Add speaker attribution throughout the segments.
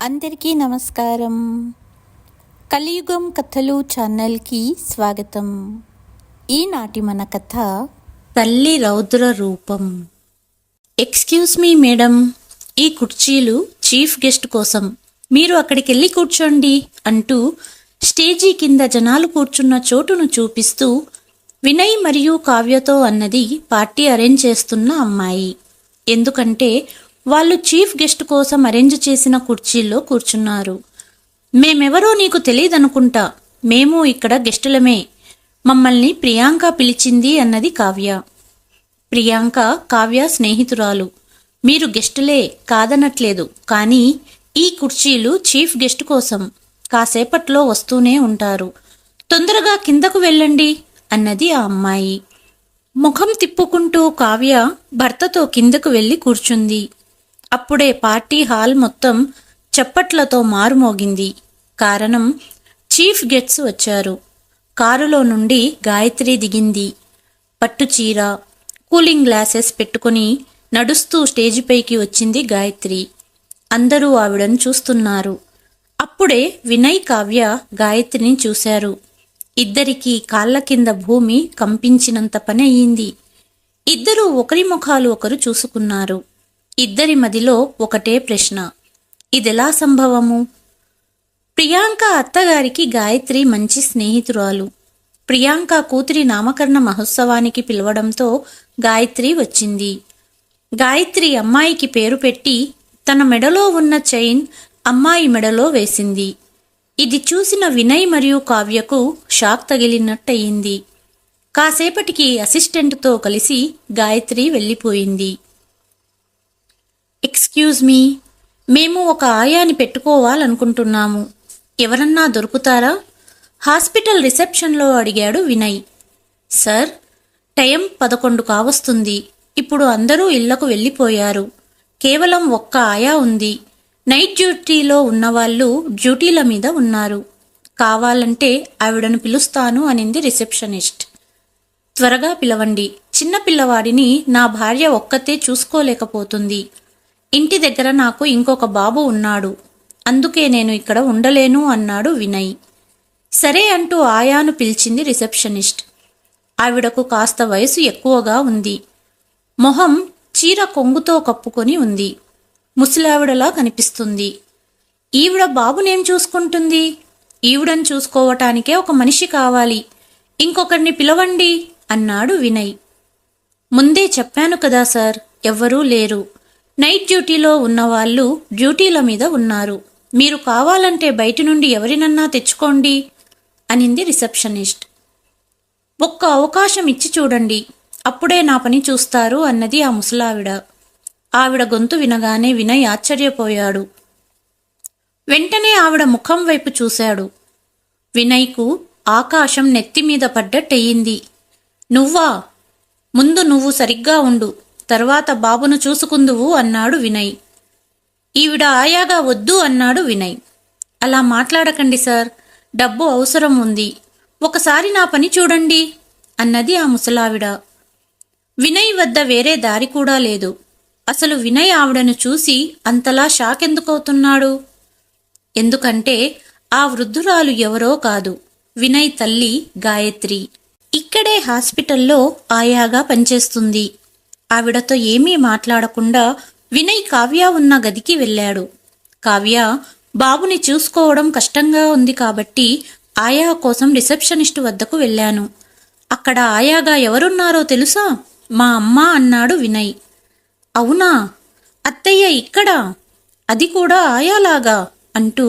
Speaker 1: అందరికీ నమస్కారం. కలియుగం కథలు ఛానల్కి స్వాగతం. ఈనాటి మన కథ తల్లి రౌద్ర రూపం. ఎక్స్క్యూజ్ మీ మేడం, ఈ కుర్చీలు చీఫ్ గెస్ట్ కోసం, మీరు అక్కడికెళ్ళి కూర్చోండి అంటూ స్టేజీ కింద జనాలు కూర్చున్న చోటును చూపిస్తూ వినయ్ మరియు కావ్యతో అన్నది పార్టీ అరేంజ్ చేస్తున్న అమ్మాయి. ఎందుకంటే వాళ్ళు చీఫ్ గెస్ట్ కోసం అరేంజ్ చేసిన కుర్చీల్లో కూర్చున్నారు. మేమెవరో నీకు తెలియదనుకుంటా, మేము ఇక్కడ గెస్టులమే, మమ్మల్ని ప్రియాంక పిలిచింది అన్నది కావ్య. ప్రియాంక కావ్య స్నేహితురాలు. మీరు గెస్టులే, కాదనట్లేదు, కానీ ఈ కుర్చీలు చీఫ్ గెస్ట్ కోసం, కాసేపట్లో వస్తూనే ఉంటారు, తొందరగా కిందకు వెళ్ళండి అన్నది ఆ అమ్మాయి. ముఖం తిప్పుకుంటూ కావ్య భర్తతో కిందకు వెళ్ళి కూర్చుంది. అప్పుడే పార్టీ హాల్ మొత్తం చప్పట్లతో మారుమోగింది. కారణం, చీఫ్ గెస్ట్స్ వచ్చారు. కారులో నుండి గాయత్రి దిగింది. పట్టుచీర, కూలింగ్ గ్లాసెస్ పెట్టుకుని నడుస్తూ స్టేజిపైకి వచ్చింది గాయత్రి. అందరూ ఆవిడను చూస్తున్నారు. అప్పుడే వినయ్, కావ్య గాయత్రిని చూశారు. ఇద్దరికీ కాళ్ల కింద భూమి కంపించినంత పని అయ్యింది. ఇద్దరూ ఒకరి ముఖాలు ఒకరు చూసుకున్నారు. ఇద్దరి మదిలో ఒకటే ప్రశ్న, ఇదెలా సంభవము? ప్రియాంక అత్తగారికి గాయత్రి మంచి స్నేహితురాలు. ప్రియాంక కూతురి నామకరణ మహోత్సవానికి పిలవడంతో గాయత్రి వచ్చింది. గాయత్రి అమ్మాయికి పేరు పెట్టి తన మెడలో ఉన్న చైన్ అమ్మాయి మెడలో వేసింది. ఇది చూసిన వినయ్ మరియు కావ్యకు షాక్ తగిలినట్టయింది. కాసేపటికి అసిస్టెంట్తో కలిసి గాయత్రి వెళ్ళిపోయింది. ఎక్స్క్యూజ్ మీ, మేము ఒక ఆయాని పెట్టుకోవాలనుకుంటున్నాము, ఎవరన్నా దొరుకుతారా? హాస్పిటల్ రిసెప్షన్లో అడిగాడు వినయ్. సార్, టైం 11 కావస్తుంది. ఇప్పుడు అందరూ ఇళ్లకు వెళ్ళిపోయారు. కేవలం ఒక్క ఆయా ఉంది. నైట్ డ్యూటీలో ఉన్నవాళ్ళు డ్యూటీల మీద ఉన్నారు. కావాలంటే ఆవిడను పిలుస్తాను అనింది రిసెప్షనిస్ట్. త్వరగా పిలవండి, చిన్న పిల్లవాడిని నా భార్య ఒక్కతే చూసుకోలేకపోతుంది. ఇంటి దగ్గర నాకు ఇంకొక బాబు ఉన్నాడు, అందుకే నేను ఇక్కడ ఉండలేను అన్నాడు వినయ్. సరే అంటూ ఆయాను పిలిచింది రిసెప్షనిస్ట్. ఆవిడకు కాస్త వయసు ఎక్కువగా ఉంది. మొహం చీర కొంగుతో కప్పుకొని ఉంది. ముసలావిడలా కనిపిస్తుంది. ఈవిడ బాబునేం చూసుకుంటుంది? ఈవిడను చూసుకోవటానికే ఒక మనిషి కావాలి, ఇంకొకరిని పిలవండి అన్నాడు వినయ్. ముందే చెప్పాను కదా సార్, ఎవ్వరూ లేరు. నైట్ డ్యూటీలో ఉన్నవాళ్ళు డ్యూటీల మీద ఉన్నారు. మీరు కావాలంటే బయటి నుండి ఎవరినన్నా తెచ్చుకోండి అనింది రిసెప్షనిస్ట్. ఒక్క అవకాశం ఇచ్చి చూడండి, అప్పుడే నా పని చూస్తారు అన్నది ఆ ముసలావిడ. ఆవిడ గొంతు వినగానే వినయ్ ఆశ్చర్యపోయాడు. వెంటనే ఆవిడ ముఖం వైపు చూశాడు. వినయ్కు ఆకాశం నెత్తిమీద పడ్డట్టయింది. నువ్వా? ముందు నువ్వు సరిగ్గా ఉండు, తర్వాత బాబును చూసుకుందువు అన్నాడు వినయ్. ఈవిడ ఆయాగా వద్దు అన్నాడు వినయ్. అలా మాట్లాడకండి సార్, డబ్బు అవసరం ఉంది, ఒకసారి నా పని చూడండి అన్నది ఆ ముసలావిడ. వినయ్ వద్ద వేరే దారి కూడా లేదు. అసలు వినయ్ ఆవిడను చూసి అంతలా షాక్ ఎందుకవుతున్నాడు? ఎందుకంటే ఆ వృద్ధురాలు ఎవరో కాదు, వినయ్ తల్లి గాయత్రి. ఇక్కడే హాస్పిటల్లో ఆయాగా పనిచేస్తుంది. ఆవిడతో ఏమీ మాట్లాడకుండా వినయ్ కావ్య ఉన్న గదికి వెళ్ళాడు. కావ్య, బాబుని చూసుకోవడం కష్టంగా ఉంది కాబట్టి ఆయా కోసం రిసెప్షనిస్ట్ వద్దకు వెళ్ళాను. అక్కడ ఆయాగా ఎవరున్నారో తెలుసా? మా అమ్మ అన్నాడు వినయ్. అవునా, అత్తయ్య ఇక్కడా? అది కూడా ఆయాలాగా అంటూ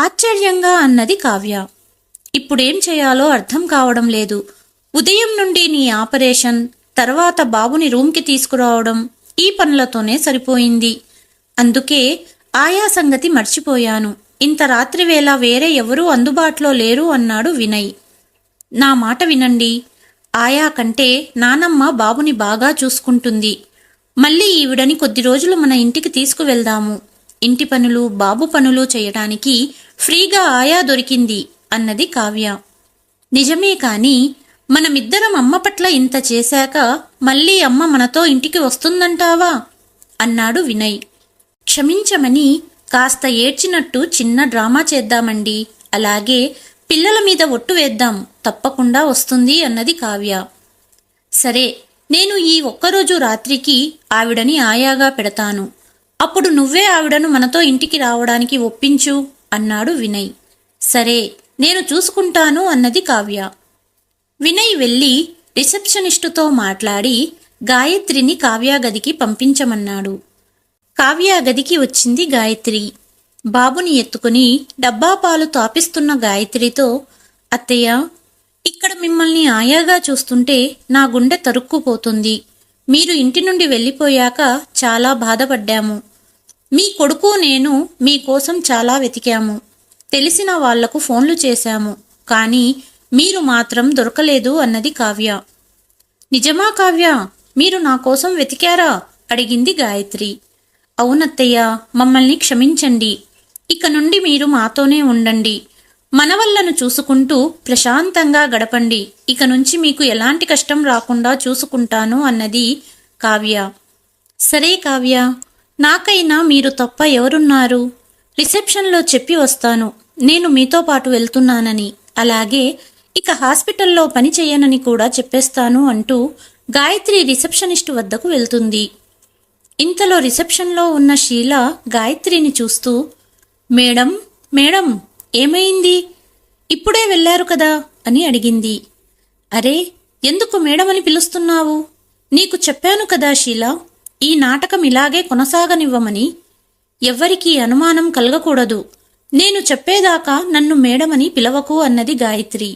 Speaker 1: ఆశ్చర్యంగా అన్నది కావ్య. ఇప్పుడేం చేయాలో అర్థం కావడం లేదు. ఉదయం నుండి నీ ఆపరేషన్, తర్వాత బాబుని రూమ్కి తీసుకురావడం, ఈ పనులతోనే సరిపోయింది. అందుకే ఆయా సంగతి మర్చిపోయాను. ఇంత రాత్రివేళ వేరే ఎవరూ అందుబాటులో లేరు అన్నాడు వినయ్. నా మాట వినండి, ఆయా కంటే నానమ్మ బాబుని బాగా చూసుకుంటుంది. మళ్ళీ ఈవిడని కొద్ది రోజులు మన ఇంటికి తీసుకువెళ్దాము. ఇంటి పనులు, బాబు పనులు చేయడానికి ఫ్రీగా ఆయా దొరికింది అన్నది కావ్య. నిజమే, కానీ మనమిద్దరం అమ్మ పట్ల ఇంత చేశాక మళ్ళీ అమ్మ మనతో ఇంటికి వస్తుందంటావా అన్నాడు వినయ్. క్షమించమని కాస్త ఏడ్చినట్టు చిన్న డ్రామా చేద్దామండి, అలాగే పిల్లల మీద ఒట్టు వేద్దాం, తప్పకుండా వస్తుంది అన్నది కావ్య. సరే, నేను ఈ ఒక్కరోజు రాత్రికి ఆవిడని ఆయాగా పెడతాను, అప్పుడు నువ్వే ఆవిడను మనతో ఇంటికి రావడానికి ఒప్పించు అన్నాడు వినయ్. సరే, నేను చూసుకుంటాను అన్నది కావ్య. వినయ్ వెళ్ళి రిసెప్షనిస్టుతో మాట్లాడి గాయత్రిని కావ్య గదికి పంపించమన్నాడు. కావ్య గదికి వచ్చింది గాయత్రి. బాబుని ఎత్తుకుని డబ్బా పాలు తాపిస్తున్న గాయత్రితో, అత్తయ్య, ఇక్కడ మిమ్మల్ని ఆయాగా చూస్తుంటే నా గుండె తరుక్కుపోతుంది. మీరు ఇంటి నుండి వెళ్ళిపోయాక చాలా బాధపడ్డాము. మీ కొడుకు నేను మీకోసం చాలా వెతికాము. తెలిసిన వాళ్లకు ఫోన్లు చేశాము, కానీ మీరు మాత్రం దొరకలేదు అన్నది కావ్య. నిజమా కావ్య, మీరు నా కోసం వెతికారా అడిగింది గాయత్రి. అవునత్తయ్య, మమ్మల్ని క్షమించండి. ఇక నుండి మీరు మాతోనే ఉండండి. మనవళ్లను చూసుకుంటూ ప్రశాంతంగా గడపండి. ఇక నుంచి మీకు ఎలాంటి కష్టం రాకుండా చూసుకుంటాను అన్నది కావ్య. సరే కావ్య, నాకైనా మీరు తప్ప ఎవరున్నారు? రిసెప్షన్లో చెప్పి వస్తాను నేను మీతో పాటు వెళ్తున్నానని, అలాగే ఇక హాస్పిటల్లో పని చేయనని కూడా చెప్పేస్తాను అంటూ గాయత్రి రిసెప్షనిస్ట్ వద్దకు వెళ్తుంది. ఇంతలో రిసెప్షన్లో ఉన్న షీల గాయత్రిని చూస్తూ, మేడం, మేడం, ఏమైంది? ఇప్పుడే వెళ్ళారు కదా అని అడిగింది. అరే, ఎందుకు మేడం అని పిలుస్తున్నావు? నీకు చెప్పాను కదా షీల, ఈ నాటకం ఇలాగే కొనసాగనివ్వమని. ఎవ్వరికీ అనుమానం కలగకూడదు. నేను చెప్పేదాకా నన్ను మేడమని పిలవకు అన్నది గాయత్రి.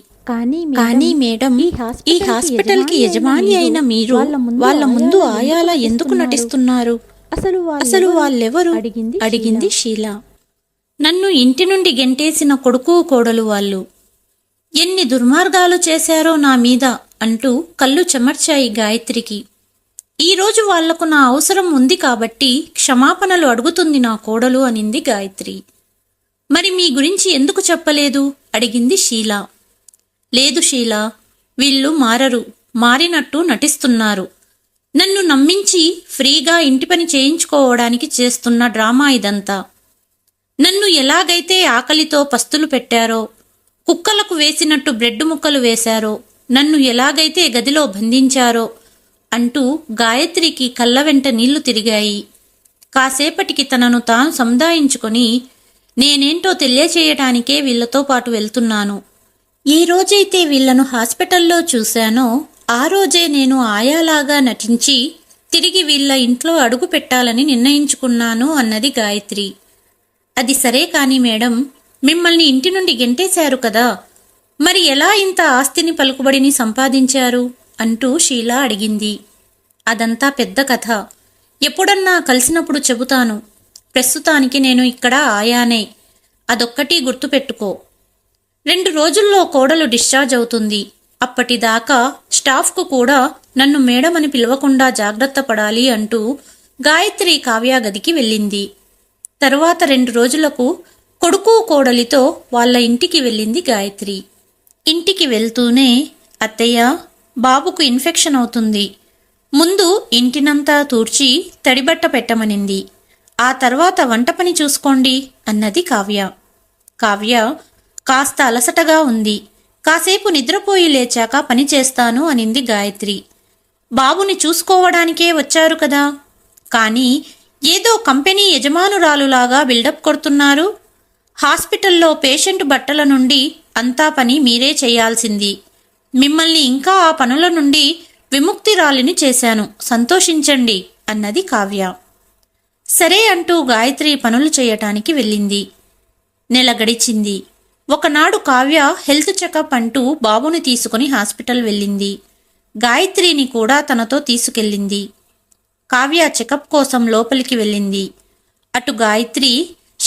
Speaker 1: కానీ మేడం, ఈ హాస్పిటల్కి యజమాని అయిన మీరు వాళ్ళ ముందు ఆయాలా ఎందుకు నటిస్తున్నారు? అసలు వాళ్ళెవరు అడిగింది షీల. నన్ను ఇంటి నుండి గెంటేసిన కొడుకు కోడలు వాళ్ళు. ఎన్ని దుర్మార్గాలు చేశారో నా మీద అంటూ కళ్ళు చెమర్చాయి గాయత్రికి. ఈరోజు వాళ్లకు నా అవసరం ఉంది కాబట్టి క్షమాపణలు అడుగుతుంది నా కోడలు అనింది గాయత్రి. మరి మీ గురించి ఎందుకు చెప్పలేదు అడిగింది షీల. లేదు షీల, వీళ్ళు మారరు, మారినట్టు నటిస్తున్నారు. నన్ను నమ్మించి ఫ్రీగా ఇంటి పని చేయించుకోవడానికి చేస్తున్న డ్రామా ఇదంతా. నన్ను ఎలాగైతే ఆకలితో పస్తులు పెట్టారో, కుక్కలకు వేసినట్టు బ్రెడ్ ముక్కలు వేశారో, నన్ను ఎలాగైతే గదిలో బంధించారో అంటూ గాయత్రికి కళ్ళ వెంట నీళ్లు తిరిగాయి. కాసేపటికి తనను తాను సముదాయించుకొని, నేనేంటో తెలియచేయటానికే వీళ్లతో పాటు వెళ్తున్నాను. ఏ రోజైతే వీళ్లను హాస్పిటల్లో చూశానో ఆ రోజే నేను ఆయాలాగా నటించి తిరిగి వీళ్ల ఇంట్లో అడుగు పెట్టాలని నిర్ణయించుకున్నాను అన్నది గాయత్రి. అది సరే కాని మేడం, మిమ్మల్ని ఇంటి నుండి గెంటేశారు కదా, మరి ఎలా ఇంత ఆస్తిని పలుకుబడిని సంపాదించారు అంటూ షీల అడిగింది. అదంతా పెద్ద కథ, ఎప్పుడన్నా కలిసినప్పుడు చెబుతాను. ప్రస్తుతానికి నేను ఇక్కడ ఆయానే, అదొక్కటి గుర్తుపెట్టుకో. 2 రోజుల్లో కోడలు డిశ్చార్జ్ అవుతుంది. అప్పటిదాకా స్టాఫ్కు కూడా నన్ను మేడమని పిలవకుండా జాగ్రత్త పడాలి అంటూ గాయత్రి కావ్య గదికి వెళ్ళింది. తరువాత 2 రోజులకు కొడుకు కోడలితో వాళ్ళ ఇంటికి వెళ్ళింది గాయత్రి. ఇంటికి వెళ్తూనే, అత్తయ్య, బాబుకు ఇన్ఫెక్షన్ అవుతుంది. ముందు ఇంటినంతా తూర్చి తడిబట్ట పెట్టమనింది. ఆ తర్వాత వంట పని చూసుకోండి అన్నది కావ్య. కావ్య కాస్త అలసటగా ఉంది. కాసేపు నిద్రపోయి లేచాక పని చేస్తాను అనింది గాయత్రి. బాబుని చూసుకోవడానికే వచ్చారు కదా, కానీ ఏదో కంపెనీ యజమానురాలులాగా బిల్డప్ కొడుతున్నారు. హాస్పిటల్లో పేషెంట్ బట్టల నుండి అంతా పని మీరే చేయాల్సింది. మిమ్మల్ని ఇంకా ఆ పనుల నుండి విముక్తిరాలిని చేశాను, సంతోషించండి అన్నది కావ్య. సరే అంటూ గాయత్రి పనులు చేయటానికి వెళ్ళింది. నెల గడిచింది. ఒకనాడు కావ్య హెల్త్ చెకప్ అంటూ బాబుని తీసుకుని హాస్పిటల్ వెళ్ళింది. గాయత్రిని కూడా తనతో తీసుకెళ్ళింది. కావ్య చెకప్ కోసం లోపలికి వెళ్ళింది. అటు గాయత్రి,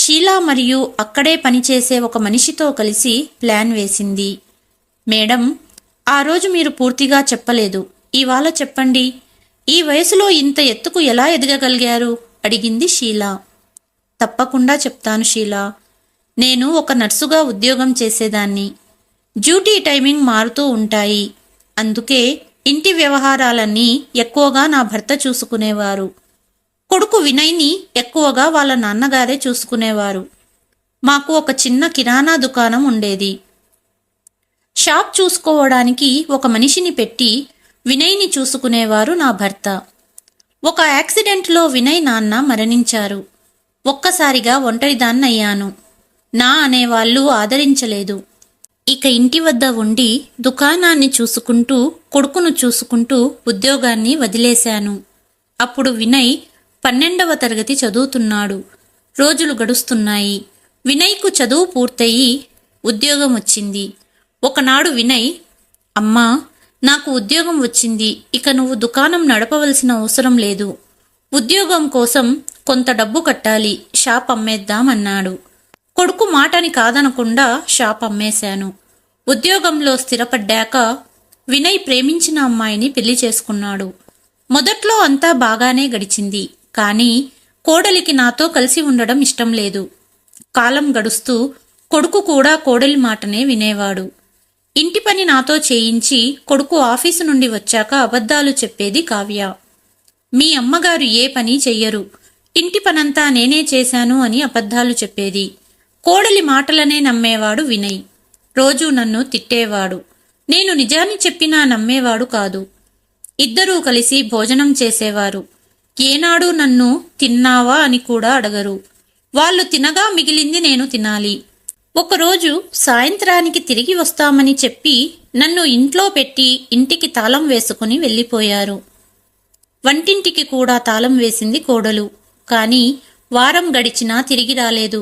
Speaker 1: షీలా మరియు అక్కడే పనిచేసే ఒక మనిషితో కలిసి ప్లాన్ వేసింది. మేడం, ఆ రోజు మీరు పూర్తిగా చెప్పలేదు, ఇవాళ చెప్పండి. ఈ వయసులో ఇంత ఎత్తుకు ఎలా ఎదగగలిగారు అడిగింది షీలా. తప్పకుండా చెప్తాను షీలా. నేను ఒక నర్సుగా ఉద్యోగం చేసేదాన్ని. డ్యూటీ టైమింగ్ మారుతూ ఉంటాయి. అందుకే ఇంటి వ్యవహారాలన్నీ ఎక్కువగా నా భర్త చూసుకునేవారు. కొడుకు వినయ్ని ఎక్కువగా వాళ్ళ నాన్నగారే చూసుకునేవారు. మాకు ఒక చిన్న కిరాణా దుకాణం ఉండేది. షాప్ చూసుకోవడానికి ఒక మనిషిని పెట్టి వినయ్ని చూసుకునేవారు నా భర్త. ఒక యాక్సిడెంట్లో వినయ్ నాన్న మరణించారు. ఒక్కసారిగా ఒంటరిదాన్నయ్యాను. నా అనేవాళ్ళు ఆదరించలేదు. ఇక ఇంటి వద్ద ఉండి దుకాణాన్ని చూసుకుంటూ కొడుకును చూసుకుంటూ ఉద్యోగాన్ని వదిలేశాను. అప్పుడు వినయ్ 12వ తరగతి చదువుతున్నాడు. రోజులు గడుస్తున్నాయి. వినయ్కు చదువు పూర్తయి ఉద్యోగం వచ్చింది. ఒకనాడు వినయ్, అమ్మా, నాకు ఉద్యోగం వచ్చింది, ఇక నువ్వు దుకాణం నడపవలసిన అవసరం లేదు. ఉద్యోగం కోసం కొంత డబ్బు కట్టాలి, షాప్ అమ్మేద్దామన్నాడు. కొడుకు మాటని కాదనకుండా షాప్ అమ్మేశాను. ఉద్యోగంలో స్థిరపడ్డాక వినయ్ ప్రేమించిన అమ్మాయిని పెళ్లి చేసుకున్నాడు. మొదట్లో అంతా బాగానే గడిచింది. కానీ కోడలికి నాతో కలిసి ఉండడం ఇష్టం లేదు. కాలం గడుస్తూ కొడుకు కూడా కోడలి మాటనే వినేవాడు. ఇంటి పని నాతో చేయించి కొడుకు ఆఫీసు నుండి వచ్చాక అబద్ధాలు చెప్పేది కావ్య. మీ అమ్మగారు ఏ పని చెయ్యరు, ఇంటి పనంతా నేనే చేశాను అని అబద్ధాలు చెప్పేది. కోడలి మాటలనే నమ్మేవాడు వినయ్. రోజూ నన్ను తిట్టేవాడు. నేను నిజాన్ని చెప్పినా నమ్మేవాడు కాదు. ఇద్దరూ కలిసి భోజనం చేసేవారు. ఏనాడు నన్ను తిన్నావా అని కూడా అడగరు. వాళ్ళు తినగా మిగిలింది నేను తినాలి. ఒకరోజు సాయంత్రానికి తిరిగి వస్తామని చెప్పి నన్ను ఇంట్లో పెట్టి ఇంటికి తాళం వేసుకుని వెళ్ళిపోయారు. వంటింటికి కూడా తాళం వేసింది కోడలు. కానీ వారం గడిచినా తిరిగి రాలేదు.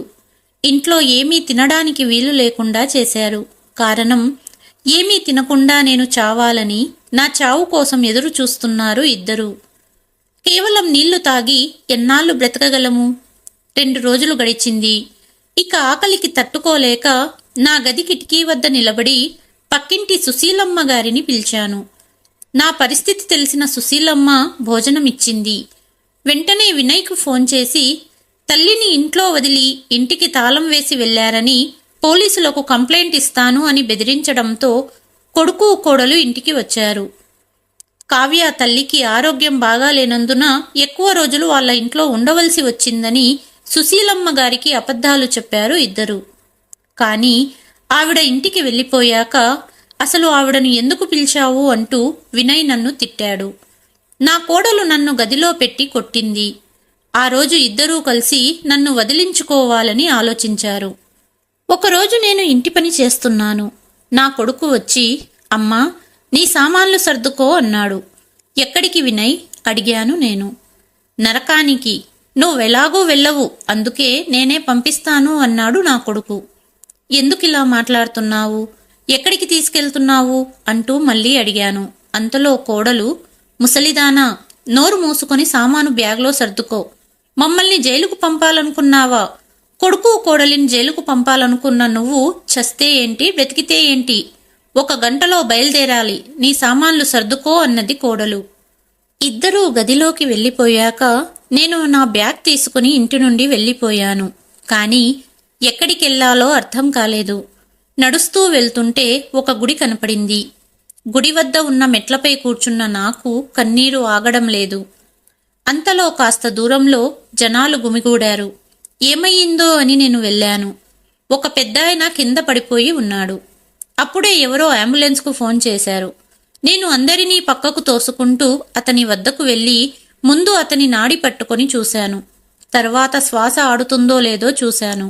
Speaker 1: ఇంట్లో ఏమీ తినడానికి వీలు లేకుండా చేశారు. కారణం, ఏమీ తినకుండా నేను చావాలని, నా చావు కోసం ఎదురు చూస్తున్నారు ఇద్దరూ. కేవలం నీళ్లు తాగి ఎన్నాళ్ళు బ్రతకగలము? 2 రోజులు గడిచింది. ఇక ఆకలికి తట్టుకోలేక నా గది కిటికీ వద్ద నిలబడి పక్కింటి సుశీలమ్మ గారిని పిలిచాను. నా పరిస్థితి తెలిసిన సుశీలమ్మ భోజనమిచ్చింది. వెంటనే వినయ్కు ఫోన్ చేసి తల్లిని ఇంట్లో వదిలి ఇంటికి తాళం వేసి వెళ్లారని పోలీసులకు కంప్లైంట్ ఇస్తాను అని బెదిరించడంతో కొడుకు కోడలు ఇంటికి వచ్చారు. కావ్య తల్లికి ఆరోగ్యం బాగాలేనందున ఎక్కువ రోజులు వాళ్ళ ఇంట్లో ఉండవలసి వచ్చిందని సుశీలమ్మ గారికి అబద్ధాలు చెప్పారు ఇద్దరు. కానీ ఆవిడ ఇంటికి వెళ్ళిపోయాక అసలు ఆవిడను ఎందుకు పిలిచావు అంటూ వినయ్ నన్ను తిట్టాడు. నా కోడలు నన్ను గదిలో పెట్టి కొట్టింది. ఆ రోజు ఇద్దరూ కలిసి నన్ను వదిలించుకోవాలని ఆలోచించారు. ఒకరోజు నేను ఇంటి పని చేస్తున్నాను. నా కొడుకు వచ్చి, అమ్మా, నీ సామాన్లు సర్దుకో అన్నాడు. ఎక్కడికి వినయ్ అడిగాను నేను. నరకానికి, నువ్వెలాగూ వెళ్ళవు, అందుకే నేనే పంపిస్తాను అన్నాడు నా కొడుకు. ఎందుకిలా మాట్లాడుతున్నావు, ఎక్కడికి తీసుకెళ్తున్నావు అంటూ మళ్ళీ అడిగాను. అంతలో కోడలు, ముసలిదానా, నోరు మూసుకొని సామాను బ్యాగ్లో సర్దుకో. మమ్మల్ని జైలుకు పంపాలనుకున్నావా? కొడుకు కోడలిని జైలుకు పంపాలనుకున్న నువ్వు చస్తే ఏంటి, బ్రతికితే ఏంటి? 1 గంటలో బయలుదేరాలి, నీ సామాన్లు సర్దుకో అన్నది కోడలు. ఇద్దరూ గదిలోకి వెళ్ళిపోయాక నేను నా బ్యాగ్ తీసుకుని ఇంటి నుండి వెళ్ళిపోయాను. కానీ ఎక్కడికెళ్లాలో అర్థం కాలేదు. నడుస్తూ వెళ్తుంటే ఒక గుడి కనపడింది. గుడి వద్ద ఉన్న మెట్లపై కూర్చున్న నాకు కన్నీరు ఆగడం లేదు. అంతలో కాస్త దూరంలో జనాలు గుమిగూడారు. ఏమయ్యిందో అని నేను వెళ్ళాను. ఒక పెద్దాయన కింద పడిపోయి ఉన్నాడు. అప్పుడే ఎవరో అంబులెన్స్కు ఫోన్ చేశారు. నేను అందరినీ పక్కకు తోసుకుంటూ అతని వద్దకు వెళ్ళి ముందు అతని నాడి పట్టుకొని చూశాను. తర్వాత శ్వాస ఆడుతుందో లేదో చూశాను.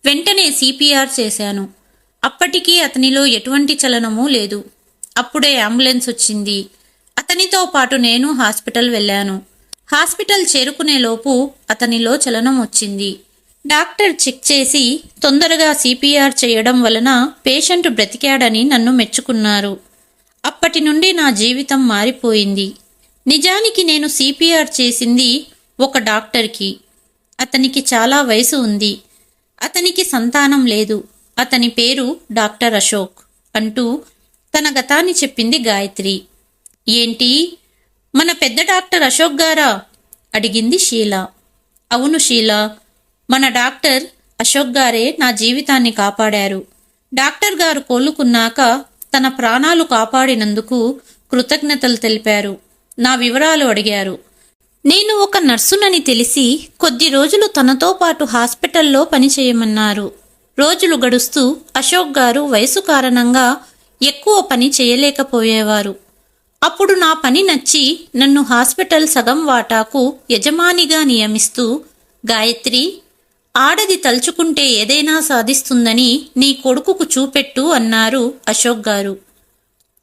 Speaker 1: వెంటనే సిపిఆర్ చేశాను. అప్పటికీ అతనిలో ఎటువంటి చలనమూ లేదు. అప్పుడే అంబులెన్స్ వచ్చింది. అతనితో పాటు నేను హాస్పిటల్ వెళ్ళాను. హాస్పిటల్ చేరుకునేలోపు అతనిలో చలనం వచ్చింది. డాక్టర్ చెక్ చేసి తొందరగా సిపిఆర్ చేయడం వలన పేషెంట్ బ్రతికాడని నన్ను మెచ్చుకున్నారు. అప్పటి నుండి నా జీవితం మారిపోయింది. నిజానికి నేను సిపిఆర్ చేసింది ఒక డాక్టర్కి. అతనికి చాలా వయసు ఉంది. అతనికి సంతానం లేదు. అతని పేరు డాక్టర్ అశోక్ అంటూ తన గతాన్ని చెప్పింది గాయత్రి. ఏంటి, మన పెద్ద డాక్టర్ అశోక్ గారా అడిగింది షీల. అవును షీల, మన డాక్టర్ అశోక్ గారే నా జీవితాన్ని కాపాడారు. డాక్టర్ గారు కోలుకున్నాక తన ప్రాణాలు కాపాడినందుకు కృతజ్ఞతలు తెలిపారు. నా వివరాలు అడిగారు. నేను ఒక నర్సునని తెలిసి కొద్ది రోజులు తనతో పాటు హాస్పిటల్లో పనిచేయమన్నారు. రోజులు గడుస్తూ అశోక్ గారు వయసు కారణంగా ఎక్కువ పని చేయలేకపోయేవారు. అప్పుడు నా పని నచ్చి నన్ను హాస్పిటల్ సగం వాటాకు యజమానిగా నియమిస్తూ, గాయత్రి, ఆడది తలుచుకుంటే ఏదైనా సాధిస్తుందని నీ కొడుకుకు చూపెట్టు అన్నారు అశోక్ గారు.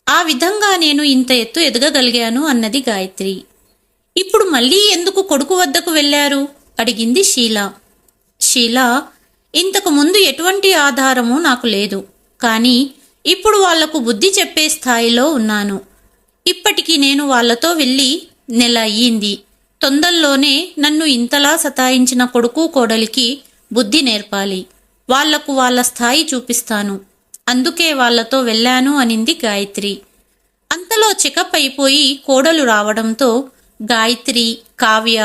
Speaker 1: ఆ విధంగా నేను ఇంత ఎత్తు ఎదగగలిగాను అన్నది గాయత్రి. ఇప్పుడు మళ్ళీ ఎందుకు కొడుకు వద్దకు వెళ్లారు అడిగింది షీలా. షీలా, ఇంతకు ముందు ఎటువంటి ఆధారము నాకు లేదు, కానీ ఇప్పుడు వాళ్లకు బుద్ధి చెప్పే స్థాయిలో ఉన్నాను. ఇప్పటికి నేను వాళ్లతో వెళ్ళి నెల అయ్యింది. తొందరలోనే నన్ను ఇంతలా సతాయించిన కొడుకు కోడలికి బుద్ధి నేర్పాలి. వాళ్లకు వాళ్ల స్థాయి చూపిస్తాను. అందుకే వాళ్లతో వెళ్ళాను అనింది గాయత్రి. అంతలో చెకప్ అయిపోయి కోడలు రావడంతో గాయత్రి, కావ్య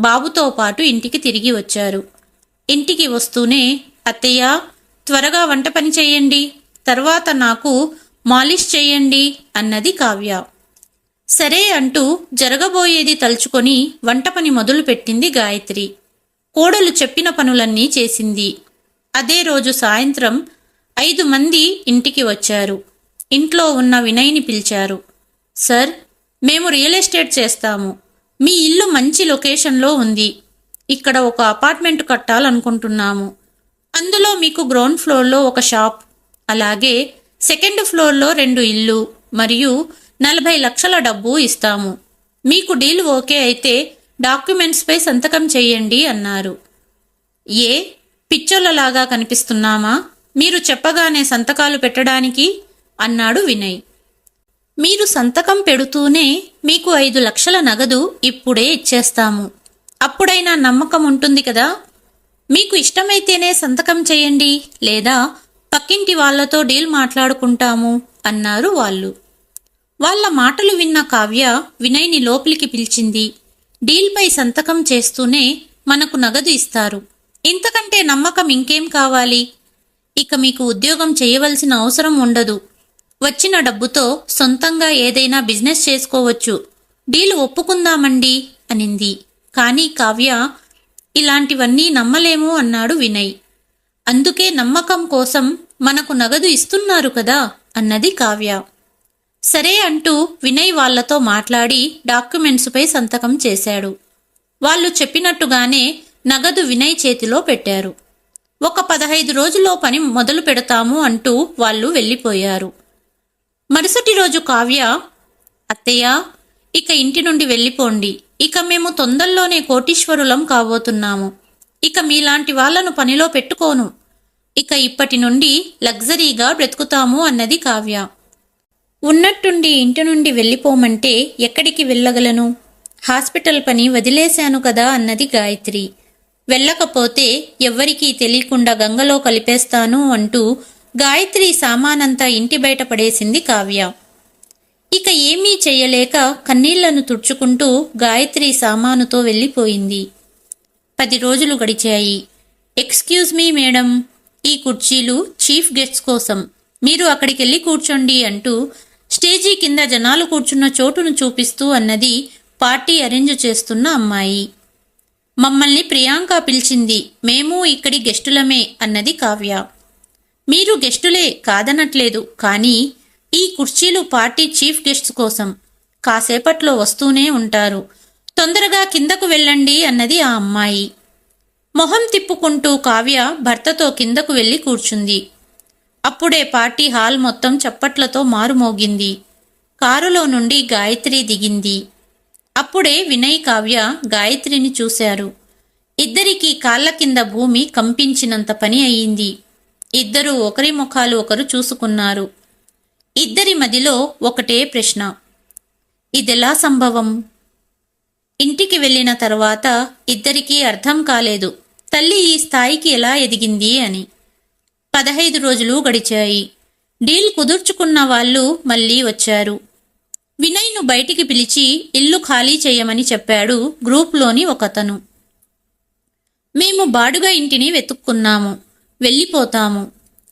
Speaker 1: బాబుతో పాటు ఇంటికి తిరిగి వచ్చారు. ఇంటికి వస్తూనే, అత్తయ్య, త్వరగా వంట పని చెయ్యండి, తర్వాత నాకు మాలిష్ చెయ్యండి అన్నది కావ్య. సరే అంటూ జరగబోయేది తలుచుకొని వంట పని మొదలుపెట్టింది గాయత్రి. కోడలు చెప్పిన పనులన్నీ చేసింది. అదే రోజు సాయంత్రం 5 మంది ఇంటికి వచ్చారు. ఇంట్లో ఉన్న వినయ్ని పిలిచారు. సార్, మేము రియల్ ఎస్టేట్ చేస్తాము. మీ ఇల్లు మంచి లొకేషన్లో ఉంది. ఇక్కడ ఒక అపార్ట్మెంట్ కట్టాలనుకుంటున్నాము. అందులో మీకు గ్రౌండ్ ఫ్లోర్లో ఒక షాప్, అలాగే సెకండ్ ఫ్లోర్లో 2 ఇల్లు మరియు 40 లక్షల డబ్బు ఇస్తాము. మీకు డీల్ ఓకే అయితే డాక్యుమెంట్స్పై సంతకం చెయ్యండి అన్నారు. ఏ పిచ్చోళ్ళలాగా కనిపిస్తున్నామా? మీరు చెప్పగానే సంతకాలు పెట్టడానికి అన్నాడు వినయ్. మీరు సంతకం పెడుతూనే మీకు 5 లక్షల నగదు ఇప్పుడే ఇచ్చేస్తాము. అప్పుడైనా నమ్మకం ఉంటుంది కదా. మీకు ఇష్టమైతేనే సంతకం చేయండి, లేదా పక్కింటి వాళ్లతో డీల్ మాట్లాడుకుంటాము అన్నారు వాళ్ళు. వాళ్ల మాటలు విన్న కావ్య వినయ్ని లోపలికి పిలిచింది. డీల్పై సంతకం చేస్తూనే మనకు నగదు ఇస్తారు. ఇంతకంటే నమ్మకం ఇంకేం కావాలి? ఇక మీకు ఉద్యోగం చేయవలసిన అవసరం ఉండదు. వచ్చిన డబ్బుతో సొంతంగా ఏదైనా బిజినెస్ చేసుకోవచ్చు. డీల్ ఒప్పుకుందామండి అనింది. కానీ కావ్య, ఇలాంటివన్నీ నమ్మలేము అన్నాడు వినయ్. అందుకే నమ్మకం కోసం మనకు నగదు ఇస్తున్నారు కదా అన్నది కావ్య. సరే అంటూ వినయ్ వాళ్లతో మాట్లాడి డాక్యుమెంట్స్పై సంతకం చేశాడు. వాళ్ళు చెప్పినట్టుగానే నగదు వినయ్ చేతిలో పెట్టారు. ఒక 15 రోజుల్లో పని మొదలు పెడతాము అంటూ వాళ్ళు వెళ్ళిపోయారు. మరుసటి రోజు కావ్య, అత్తయ్య, ఇక ఇంటి నుండి వెళ్ళిపోండి. ఇక మేము తొందరలోనే కోటీశ్వరులం కాబోతున్నాము. ఇక మీలాంటి వాళ్లను పనిలో పెట్టుకోను. ఇక ఇప్పటి నుండి లగ్జరీగా బ్రతుకుతాము అన్నది కావ్య. ఉన్నట్టుండి ఇంటి నుండి వెళ్ళిపోమంటే ఎక్కడికి వెళ్ళగలను? హాస్పిటల్ పని వదిలేశాను కదా అన్నది గాయత్రి. వెళ్ళకపోతే ఎవ్వరికీ తెలియకుండా గంగలో కలిపేస్తాను అంటూ గాయత్రి సామానంతా ఇంటి బయట పడేసింది కావ్య. ఇక ఏమీ చెయ్యలేక కన్నీళ్లను తుడుచుకుంటూ గాయత్రి సామానుతో వెళ్ళిపోయింది. 10 రోజులు గడిచాయి. ఎక్స్క్యూజ్ మీ మేడం, ఈ కుర్చీలు చీఫ్ గెస్ట్స్ కోసం, మీరు అక్కడికెళ్ళి కూర్చోండి అంటూ స్టేజీ కింద జనాలు కూర్చున్న చోటును చూపిస్తూ అన్నది పార్టీ అరేంజ్ చేస్తున్న అమ్మాయి. మమ్మల్ని ప్రియాంక పిలిచింది, మేము ఇక్కడి గెస్టులమే అన్నది కావ్య. మీరు గెస్టులే, కాదనట్లేదు, కానీ ఈ కుర్చీలు పార్టీ చీఫ్ గెస్ట్స్ కోసం. కాసేపట్లో వస్తూనే ఉంటారు. తొందరగా కిందకు వెళ్ళండి అన్నది ఆ అమ్మాయి. మొహం తిప్పుకుంటూ కావ్య భర్తతో కిందకు వెళ్ళి కూర్చుంది. అప్పుడే పార్టీ హాల్ మొత్తం చప్పట్లతో మారుమోగింది. కారులో నుండి గాయత్రి దిగింది. అప్పుడే వినయ్, కావ్య గాయత్రిని చూశారు. ఇద్దరికీ కాళ్ల కింద భూమి కంపించినంత పని అయ్యింది. ఇద్దరూ ఒకరి ముఖాలు ఒకరు చూసుకున్నారు. ఇద్దరి మదిలో ఒకటే ప్రశ్న, ఇదెలా సంభవం? ఇంటికి వెళ్ళిన తర్వాత ఇద్దరికీ అర్థం కాలేదు తల్లి ఈ స్థాయికి ఎలా ఎదిగింది అని. 15 రోజులు గడిచాయి. డీల్ కుదుర్చుకున్న వాళ్ళు మళ్ళీ వచ్చారు. వినయ్ను బయటికి పిలిచి ఇల్లు ఖాళీ చేయమని చెప్పాడు గ్రూప్లోని ఒకతను. మేము బాడుగ ఇంటిని వెతుక్కున్నాము, వెళ్ళిపోతాము.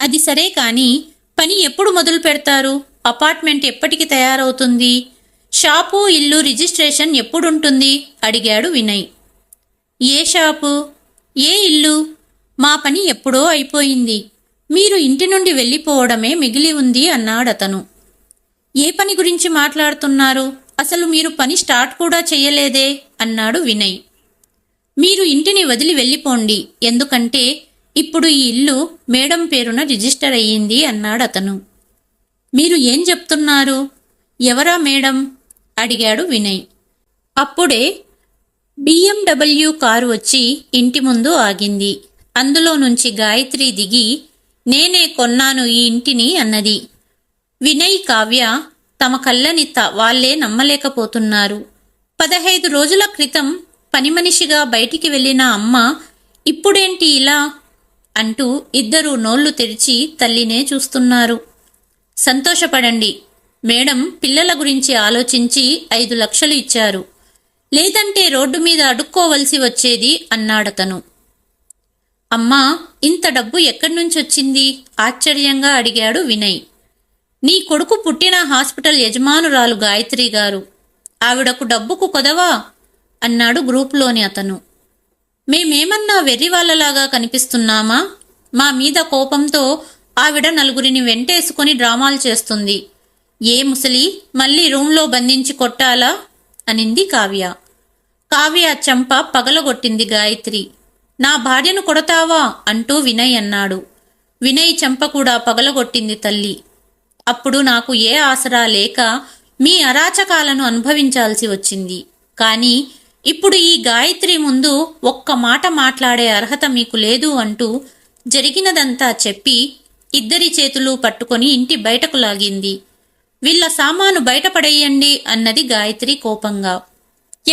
Speaker 1: అది సరే, కానీ పని ఎప్పుడు మొదలు పెడతారు? అపార్ట్మెంట్ ఎప్పటికి తయారవుతుంది? షాపు ఇల్లు రిజిస్ట్రేషన్ ఎప్పుడుంటుంది అడిగాడు వినయ్. ఏ షాపు, ఏ ఇల్లు? మా పని ఎప్పుడో అయిపోయింది. మీరు ఇంటి నుండి వెళ్ళిపోవడమే మిగిలి ఉంది అన్నాడతను. ఏ పని గురించి మాట్లాడుతున్నారు? అసలు మీరు పని స్టార్ట్ కూడా చెయ్యలేదే అన్నాడు వినయ్. మీరు ఇంటిని వదిలి వెళ్ళిపోండి, ఎందుకంటే ఇప్పుడు ఈ ఇల్లు మేడం పేరున రిజిస్టర్ అయ్యింది అన్నాడతను. మీరు ఏం చెప్తున్నారు? ఎవరా మేడం అడిగాడు వినయ్. అప్పుడే BMW కారు వచ్చి ఇంటి ముందు ఆగింది. అందులో నుంచి గాయత్రి దిగి, నేనే కొన్నాను ఈ ఇంటిని అన్నది. వినయ్, కావ్య తమ కళ్ళని వాళ్లే నమ్మలేకపోతున్నారు. 15 రోజుల క్రితం పనిమనిషిగా బయటికి వెళ్లిన అమ్మ ఇప్పుడేంటి ఇలా అంటూ ఇద్దరూ నోళ్లు తెరిచి తల్లినే చూస్తున్నారు. సంతోషపడండి, మేడం పిల్లల గురించి ఆలోచించి 5 లక్షలు ఇచ్చారు, లేదంటే రోడ్డు మీద అడుక్కోవలసి వచ్చేది అన్నాడతను. అమ్మా, ఇంత డబ్బు ఎక్కడి నుంచొచ్చింది ఆశ్చర్యంగా అడిగాడు వినయ్. నీ కొడుకు పుట్టిన హాస్పిటల్ యజమానురాలు గాయత్రి గారు, ఆవిడకు డబ్బుకు కొదవా అన్నాడు గ్రూప్లోని అతను. మేమేమన్నా వెర్రివాళ్లలాగా కనిపిస్తున్నామా? మా మీద కోపంతో ఆవిడ నలుగురిని వెంటేసుకుని డ్రామాలు చేస్తుంది. ఏ ముసలి మళ్ళీ రూంలో బంధించి కొట్టాలా అనింది కావ్య. కావ్య చెంప పగలగొట్టింది గాయత్రి. నా భార్యను కొడతావా అంటూ వినయ్ అన్నాడు. వినయ్ చెంప కూడా పగలగొట్టింది తల్లి. అప్పుడు నాకు ఏ ఆసరా లేక మీ అరాచకాలను అనుభవించాల్సి వచ్చింది. కానీ ఇప్పుడు ఈ గాయత్రి ముందు ఒక్క మాట మాట్లాడే అర్హత మీకు లేదు అంటూ జరిగినదంతా చెప్పి ఇద్దరి చేతులు పట్టుకొని ఇంటి బయటకు లాగింది. వీళ్ళ సామాను బయటపడేయండి అన్నది గాయత్రి కోపంగా.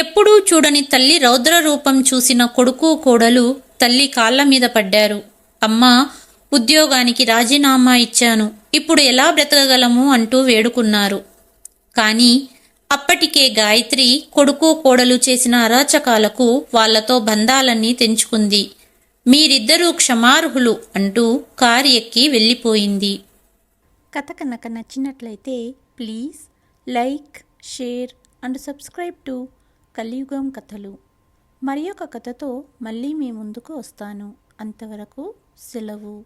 Speaker 1: ఎప్పుడూ చూడని తల్లి రౌద్ర రూపం చూసిన కొడుకు కోడలు తల్లి కాళ్ల మీద పడ్డారు. అమ్మా, ఉద్యోగానికి రాజీనామా ఇచ్చాను, ఇప్పుడు ఎలా బ్రతకగలము అంటూ వేడుకున్నారు. కానీ అప్పటికే గాయత్రి కొడుకు కోడలు చేసిన అరాచకాలకు వాళ్లతో బంధాలన్నీ తెంచుకుంది. మీరిద్దరూ క్షమార్హులు అంటూ కారు ఎక్కి వెళ్ళిపోయింది.
Speaker 2: కథ కనుక నచ్చినట్లయితే please like, share and subscribe to కలియుగం కథలు. మరి ఒక కథతో మళ్ళీ మీ ముందుకు వస్తాను. అంతవరకు సెలవు.